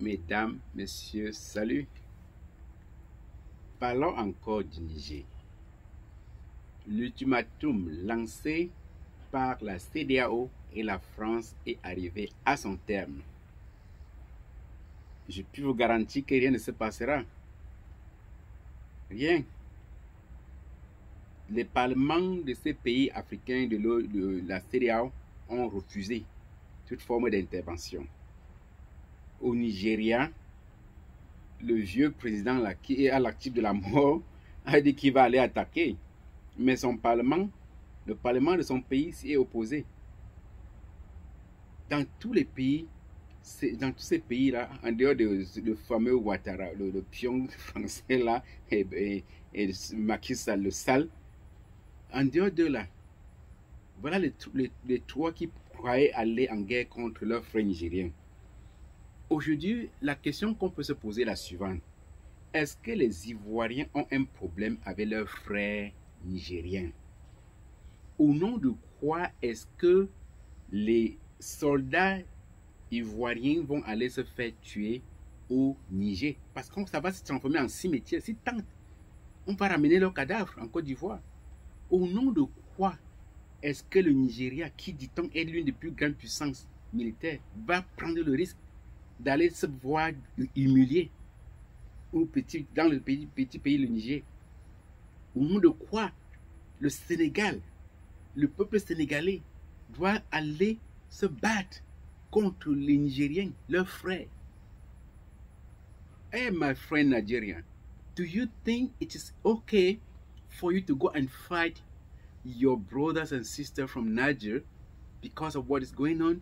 Mesdames, Messieurs, salut. Parlons encore du Niger. L'ultimatum lancé par la CEDEAO et la France est arrivé à son terme. Je puis vous garantir que rien ne se passera. Rien. Les parlements de ces pays africains de la CEDEAO ont refusé toute forme d'intervention. Au Nigeria, le vieux président là, qui est à l'actif de la mort a dit qu'il va aller attaquer. Mais son parlement, le parlement de son pays s'y est opposé. Dans tous les pays, dans tous ces pays-là, en dehors de fameux Ouattara, le pion français là, et Macky Sall, le sale, en dehors de là, voilà les trois qui croyaient aller en guerre contre leurs frères nigériens. Aujourd'hui, la question qu'on peut se poser est la suivante. Est-ce que les Ivoiriens ont un problème avec leurs frères nigériens? Au nom de quoi est-ce que les soldats ivoiriens vont aller se faire tuer au Niger? Parce que ça va se transformer en cimetière. Si tant, on va ramener leurs cadavres en Côte d'Ivoire. Au nom de quoi est-ce que le Nigeria, qui dit-on est l'une des plus grandes puissances militaires, va prendre le risque d'aller se voir humilier dans le petit pays, le Niger? Au nom de quoi le Sénégal, le peuple sénégalais, doit aller se battre contre les Nigériens, leurs frères? Hey, my friend Nigerian, do you think it is okay for you to go and fight your brothers and sisters from Niger because of what is going on?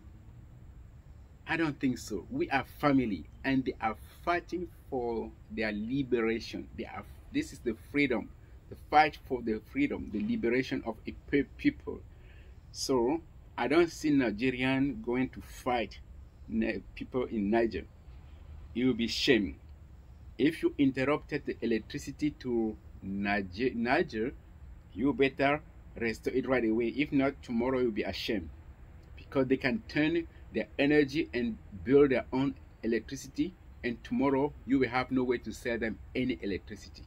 I don't think so. We are family, and they are fighting for their liberation. This is the freedom, the fight for the freedom, the liberation of a people. So I don't see Nigerian going to fight people in Niger. It will be shame. If you interrupted the electricity to Niger, you better restore it right away. If not, tomorrow you'll be ashamed, because they can turn their energy and build their own electricity, and tomorrow you will have no way to sell them any electricity.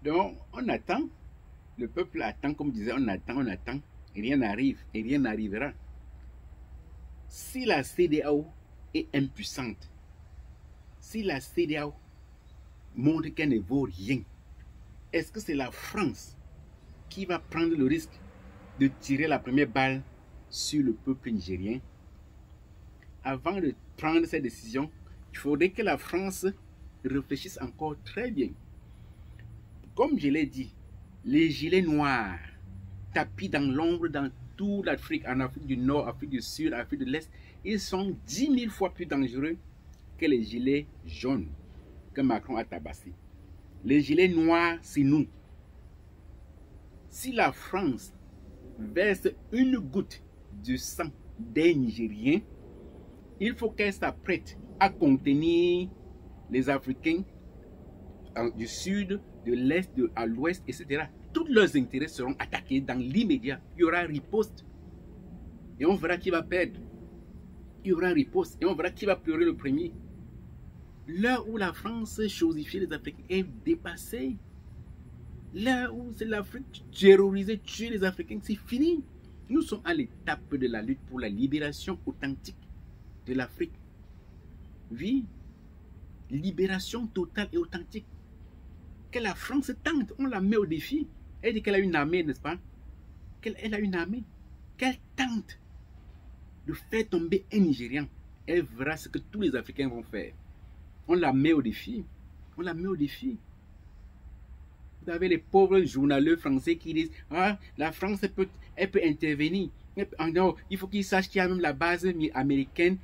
Donc, on attend, le peuple attend, comme disait, on attend, et rien n'arrive, et rien n'arrivera. Si la CEDEAO est impuissante, si la CEDEAO montre qu'elle ne vaut rien, est-ce que c'est la France qui va prendre le risque de tirer la première balle sur le peuple nigérien? Avant de prendre cette décision, il faudrait que la France réfléchisse encore très bien. Comme je l'ai dit, les gilets noirs tapis dans l'ombre dans toute l'Afrique, en Afrique du Nord, Afrique du Sud, Afrique de l'Est, ils sont 10 000 fois plus dangereux que les gilets jaunes que Macron a tabassés. Les gilets noirs, c'est nous. Si la France verse une goutte du sang des Nigériens, il faut qu'elle s'apprête à contenir les Africains du sud, de l'est, à l'ouest, etc. Tous leurs intérêts seront attaqués dans l'immédiat. Il y aura riposte. Et on verra qui va perdre. Il y aura riposte. Et on verra qui va pleurer le premier. L'heure où la France chosifiait les Africains est dépassée. L'heure où c'est l'Afrique terrorisée, tuer les Africains, c'est fini. Nous sommes à l'étape de la lutte pour la libération authentique de l'Afrique. Oui, libération totale et authentique. Que la France tente, on la met au défi. Elle dit qu'elle a une armée, n'est-ce pas? Elle a une armée. Qu'elle tente de faire tomber un Nigérian. Elle verra ce que tous les Africains vont faire. On la met au défi. On la met au défi. Vous avez les pauvres journalistes français qui disent « Ah, la France, elle peut intervenir. Non, il faut qu'ils sachent qu'il y a même la base américaine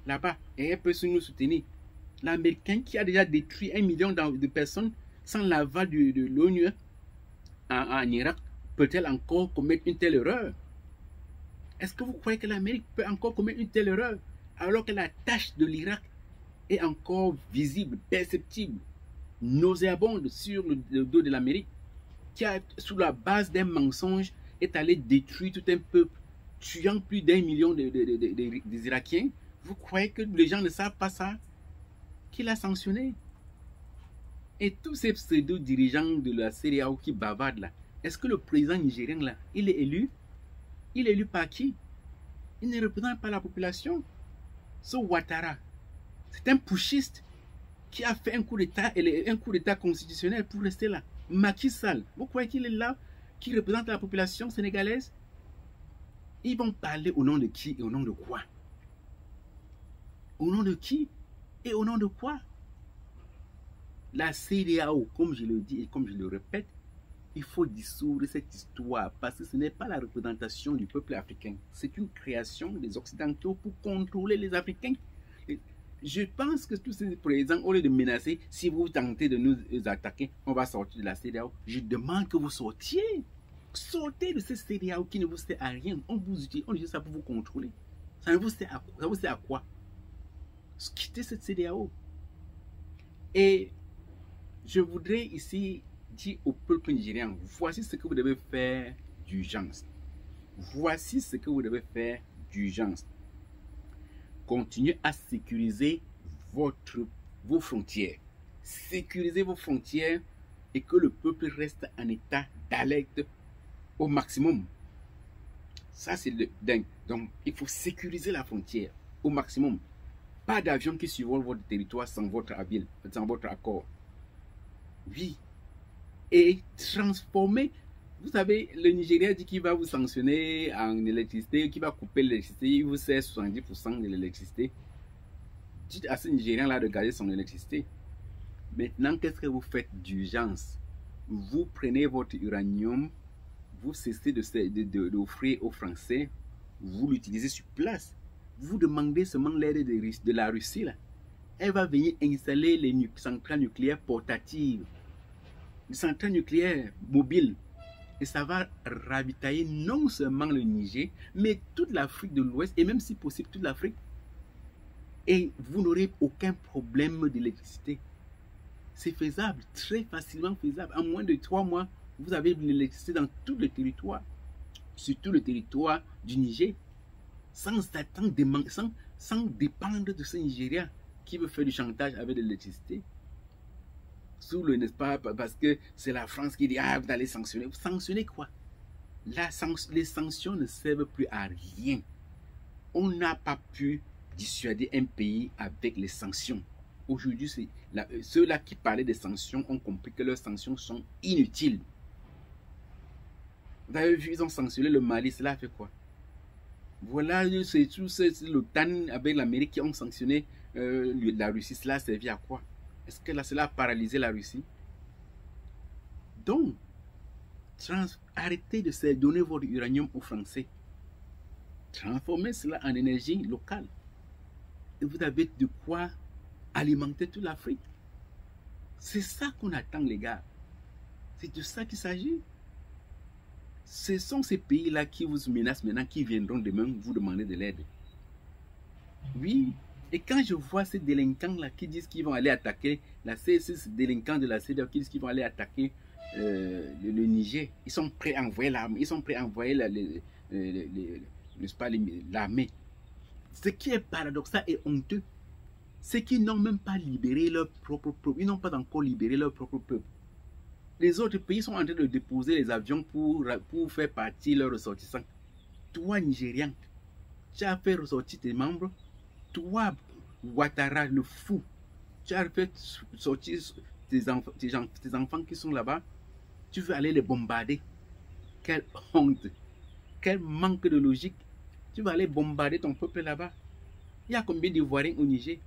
là-bas. Et elle peut nous soutenir. » L'Américain qui a déjà détruit 1 million de personnes sans l'aval de l'ONU en Irak, peut-elle encore commettre une telle erreur? Est-ce que vous croyez que l'Amérique peut encore commettre une telle erreur alors que la tâche de l'Irak est encore visible, perceptible, nauséabonde sur le dos de l'Amérique, qui a, sous la base d'un mensonge, est allé détruire tout un peuple, tuant plus d'1 million des Irakiens? Vous croyez que les gens ne savent pas ça? Qui l'a sanctionné? Et tous ces pseudo-dirigeants de la CEDEAO qui bavardent là, est-ce que le président nigérien là, il est élu? Il est élu par qui? Il ne représente pas la population. Ce Ouattara, c'est un putschiste qui a fait un coup d'État constitutionnel pour rester là. Macky Sall, vous croyez qu'il est là, qui représente la population sénégalaise? Ils vont parler au nom de qui et au nom de quoi? Au nom de qui et au nom de quoi? La CEDEAO, comme je le dis et comme je le répète, il faut dissoudre cette histoire parce que ce n'est pas la représentation du peuple africain. C'est une création des Occidentaux pour contrôler les Africains. Je pense que tous ces présidents, au lieu de menacer, si vous tentez de nous attaquer, on va sortir de la CEDEAO. Je demande que vous sortiez. Sortez de cette CEDEAO qui ne vous sert à rien. On vous utilise, on utilise ça pour vous contrôler. Ça vous sert à quoi? Quittez cette CEDEAO. Et je voudrais ici dire au peuple nigérien, voici ce que vous devez faire d'urgence. Voici ce que vous devez faire d'urgence. Continuez à sécuriser vos frontières. Sécurisez vos frontières et que le peuple reste en état d'alerte au maximum. Ça, c'est le dingue. Donc, il faut sécuriser la frontière au maximum. Pas d'avion qui survole votre territoire sans votre avis, sans votre accord. Oui. Et transformer. Vous savez, le Nigeria dit qu'il va vous sanctionner en électricité, qu'il va couper l'électricité, il vous sert 70% de l'électricité. Dites à ce Nigérien-là de garder son électricité. Maintenant, qu'est-ce que vous faites d'urgence? Vous prenez votre uranium, vous cessez d'offrir aux Français, vous l'utilisez sur place. Vous demandez seulement l'aide de la Russie, là. Elle va venir installer les centrales nucléaires portatives, les centrales nucléaires mobiles. Et ça va ravitailler non seulement le Niger, mais toute l'Afrique de l'Ouest, et même si possible toute l'Afrique. Et vous n'aurez aucun problème d'électricité. C'est faisable, très facilement faisable. En moins de 3 mois, vous avez de l'électricité dans tout le territoire, surtout le territoire du Niger, sans dépendre de ce Nigérien qui veut faire du chantage avec de l'électricité. Sous le, n'est-ce pas, parce que c'est la France qui dit, ah, vous allez sanctionner. Vous sanctionnez quoi? Les sanctions ne servent plus à rien. On n'a pas pu dissuader un pays avec les sanctions. Aujourd'hui, ceux-là qui parlaient des sanctions ont compris que leurs sanctions sont inutiles. Vous avez vu, ils ont sanctionné le Mali, cela a fait quoi? Voilà, c'est l'OTAN avec l'Amérique qui ont sanctionné la Russie. Cela a servi à quoi? Est-ce que cela a paralysé la Russie? Donc, arrêtez de donner votre uranium aux Français. Transformez cela en énergie locale. Et vous avez de quoi alimenter toute l'Afrique. C'est ça qu'on attend, les gars. C'est de ça qu'il s'agit. Ce sont ces pays-là qui vous menacent maintenant, qui viendront demain vous demander de l'aide. Oui. Et quand je vois ces délinquants-là qui disent qu'ils vont aller attaquer, ces délinquants de la CEDEAO qui disent qu'ils vont aller attaquer le Niger, ils sont prêts à envoyer l'arme, ils sont prêts à envoyer l'armée. Ce qui est paradoxal et honteux, c'est qu'ils n'ont même pas libéré leur propre peuple. Ils n'ont pas encore libéré leur propre peuple. Les autres pays sont en train de déposer les avions pour faire partir leurs ressortissants. Toi, Nigérian, tu as fait ressortir tes membres. Toi, Ouattara, le fou, tu as fait sortir tes enfants qui sont là-bas. Tu veux aller les bombarder. Quelle honte. Quel manque de logique. Tu vas aller bombarder ton peuple là-bas. Il y a combien d'Ivoiriens au Niger?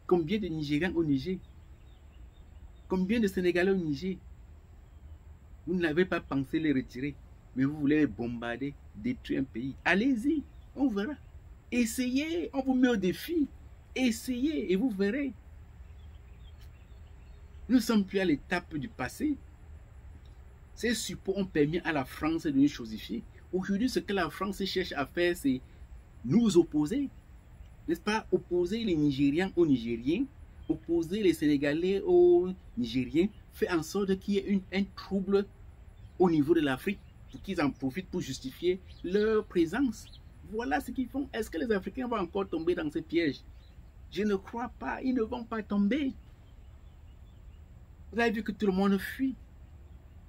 Combien de Nigériens au Niger? Combien de Sénégalais au Niger? Vous n'avez pas pensé les retirer, mais vous voulez les bombarder, détruire un pays. Allez-y, on verra. Essayez, on vous met au défi. Essayez et vous verrez. Nous ne sommes plus à l'étape du passé. Ces supports ont permis à la France de nous chosifier. Aujourd'hui, ce que la France cherche à faire, c'est nous opposer. N'est-ce pas? Opposer les Nigériens aux Nigériens, opposer les Sénégalais aux Nigériens, faire en sorte qu'il y ait un trouble au niveau de l'Afrique, pour qu'ils en profitent pour justifier leur présence. Voilà ce qu'ils font. Est-ce que les Africains vont encore tomber dans ce piège? Je ne crois pas. Ils ne vont pas tomber. Vous avez vu que tout le monde fuit.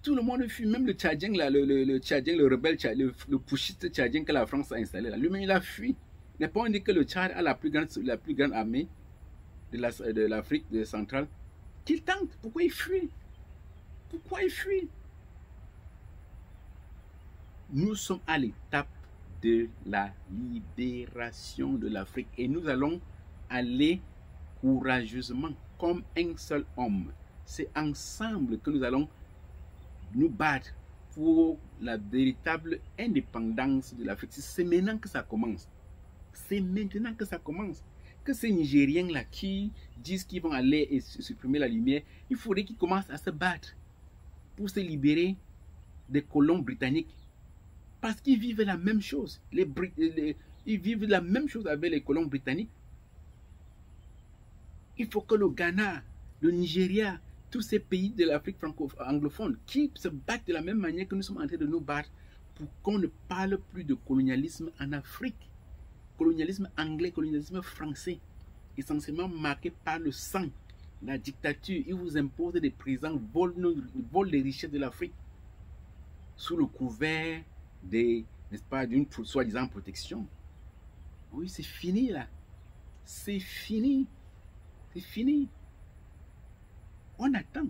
Tout le monde fuit. Même le Tchadien, là, le Tchadien, le rebelle, le pushiste Tchadien que la France a installé, là, lui-même, il a fui. N'est pas on dit que le Tchad a la plus grande armée de l'Afrique centrale. Qu'il tente. Pourquoi il fuit? Pourquoi il fuit? Nous sommes à l'étape de la libération de l'Afrique et nous allons aller courageusement comme un seul homme. C'est ensemble que nous allons nous battre pour la véritable indépendance de l'Afrique. C'est maintenant que ça commence. C'est maintenant que ça commence. Que ces Nigériens-là qui disent qu'ils vont aller et supprimer la lumière, il faudrait qu'ils commencent à se battre pour se libérer des colons britanniques. Parce qu'ils vivent la même chose. Ils vivent la même chose avec les colons britanniques. Il faut que le Ghana, le Nigeria, tous ces pays de l'Afrique anglophone qui se battent de la même manière que nous sommes en train de nous battre pour qu'on ne parle plus de colonialisme en Afrique. Colonialisme anglais, colonialisme français, essentiellement marqué par le sang, la dictature. Ils vous imposent des prisons, volent les richesses de l'Afrique sous le couvert n'est-ce pas, d'une soi-disant protection. Oui, c'est fini là. C'est fini. C'est fini. On attend.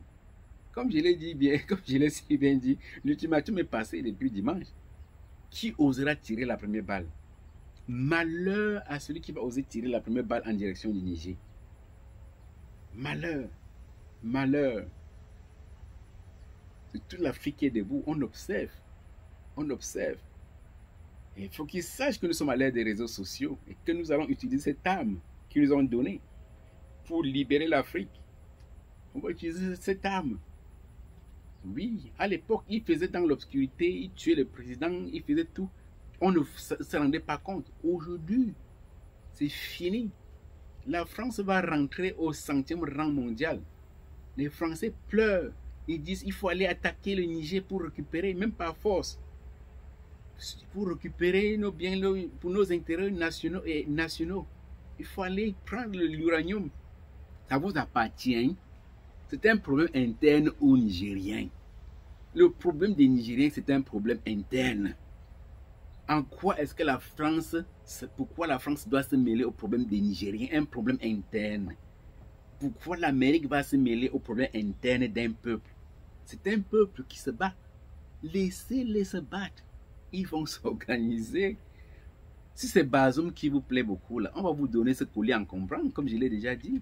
Comme je l'ai dit bien, comme je l'ai si bien dit, l'ultimatum est passé depuis dimanche. Qui osera tirer la première balle? Malheur à celui qui va oser tirer la première balle en direction du Niger. Malheur. Malheur. C'est toute l'Afrique qui est debout. On observe. On observe. Et il faut qu'ils sachent que nous sommes à l'ère des réseaux sociaux et que nous allons utiliser cette arme qu'ils nous ont donnée pour libérer l'Afrique. On va utiliser cette arme. Oui, à l'époque, ils faisaient dans l'obscurité, ils tuaient le président, ils faisaient tout. On ne se rendait pas compte. Aujourd'hui, c'est fini. La France va rentrer au 100e rang mondial. Les Français pleurent. Ils disent qu'il faut aller attaquer le Niger pour récupérer, même par force, pour récupérer nos biens, pour nos intérêts nationaux et nationaux. Il faut aller prendre l'uranium. Ça vous appartient. C'est un problème interne aux Nigériens. Le problème des Nigériens, c'est un problème interne. En quoi est-ce que la France, pourquoi la France doit se mêler au problème des Nigériens? Un problème interne. Pourquoi l'Amérique va se mêler au problème interne d'un peuple? C'est un peuple qui se bat. Laissez-les se battre. Ils vont s'organiser. Si c'est Bazoum qui vous plaît beaucoup, là, on va vous donner ce collier encombrant, comme je l'ai déjà dit.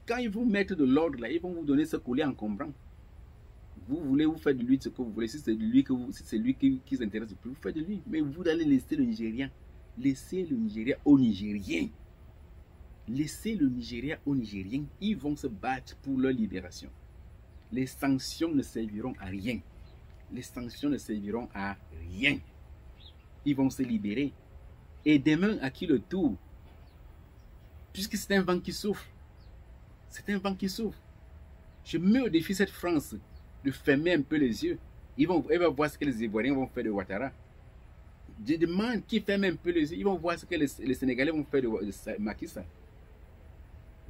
Quand ils vous mettent de l'ordre, là, ils vont vous donner ce collier encombrant. Vous voulez vous faire de lui ce que vous voulez. Si c'est lui, qui s'intéresse le plus, vous faites de lui. Mais vous allez laisser le Nigérien. Laissez le Nigeria aux Nigériens. Laissez le Nigeria aux Nigériens. Ils vont se battre pour leur libération. Les sanctions ne serviront à rien. Les sanctions ne serviront à rien. Ils vont se libérer. Et demain, à qui le tour? Puisque c'est un vent qui souffle. C'est un vent qui souffle. Je mets au défi cette France de fermer un peu les yeux. Elle va voir ce que les Ivoiriens vont faire de Ouattara. Je demande qu'ils ferment un peu les yeux. Ils vont voir ce que les Sénégalais vont faire de Macky Sall.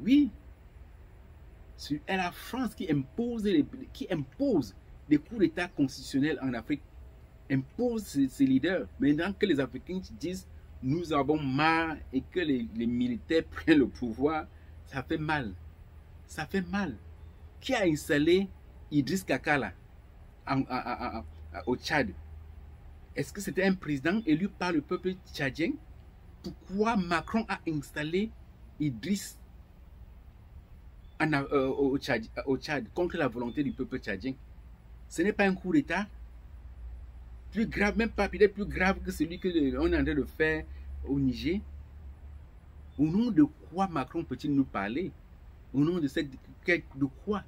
Oui. C'est la France qui impose des coups d'État constitutionnels en Afrique. Impose ses leaders. Maintenant que les Africains disent nous avons marre et que les militaires prennent le pouvoir, ça fait mal. Ça fait mal. Qui a installé Idriss Kakala au Tchad? Est-ce que c'était un président élu par le peuple tchadien? Pourquoi Macron a installé Idriss au Tchad contre la volonté du peuple tchadien? Ce n'est pas un coup d'État? Plus grave, même pas peut-être plus grave que celui qu'on est en train de faire au Niger? Au nom de quoi Macron peut-il nous parler? Au nom de quoi?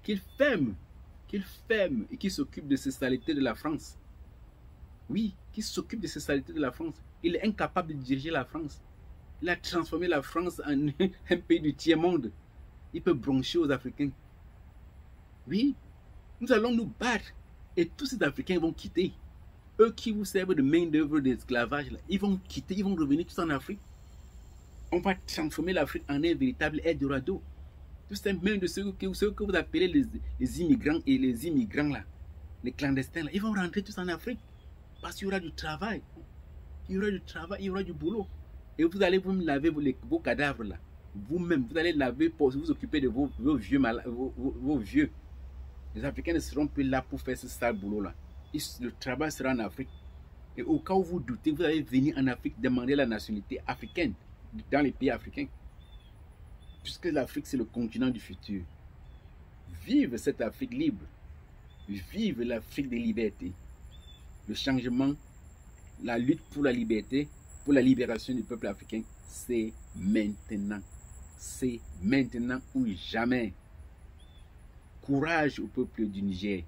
Qu'il ferme et qu'il s'occupe de ces saletés de la France. Oui, qu'il s'occupe de ces saletés de la France. Il est incapable de diriger la France. Il a transformé la France en un pays du tiers-monde. Il peut broncher aux Africains. Oui, nous allons nous battre et tous ces Africains vont quitter. eux qui vous servent de main-d'œuvre d'esclavage, ils vont quitter, ils vont revenir tous en Afrique. On va transformer l'Afrique en un véritable Eldorado. Tout ça, même de ceux que vous appelez les immigrants et les immigrants là, les clandestins là, ils vont rentrer tous en Afrique. Parce qu'il y aura du travail. Il y aura du travail, il y aura du boulot. Et vous allez vous laver vos cadavres là. Vous-même, vous allez laver pour vous occuper de vos vieux malades, vos vieux. Les Africains ne seront plus là pour faire ce sale boulot là. Le travail sera en Afrique. Et au cas où vous doutez, vous allez venir en Afrique demander la nationalité africaine dans les pays africains. Puisque l'Afrique, c'est le continent du futur. Vive cette Afrique libre. Vive l'Afrique des libertés. Le changement, la lutte pour la liberté, pour la libération du peuple africain, c'est maintenant. C'est maintenant ou jamais. Courage au peuple du Niger.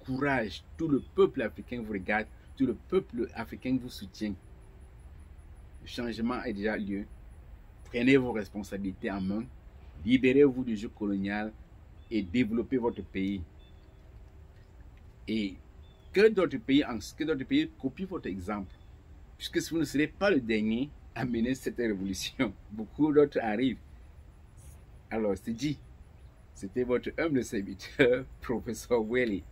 Courage. Tout le peuple africain vous regarde. Tout le peuple africain vous soutient. Le changement a déjà lieu. Prenez vos responsabilités en main. Libérez-vous du jeu colonial et développez votre pays. Et que d'autres pays copient votre exemple. Puisque vous ne serez pas le dernier à mener cette révolution. Beaucoup d'autres arrivent. Alors, c'est dit. C'était votre humble serviteur, professeur Welly.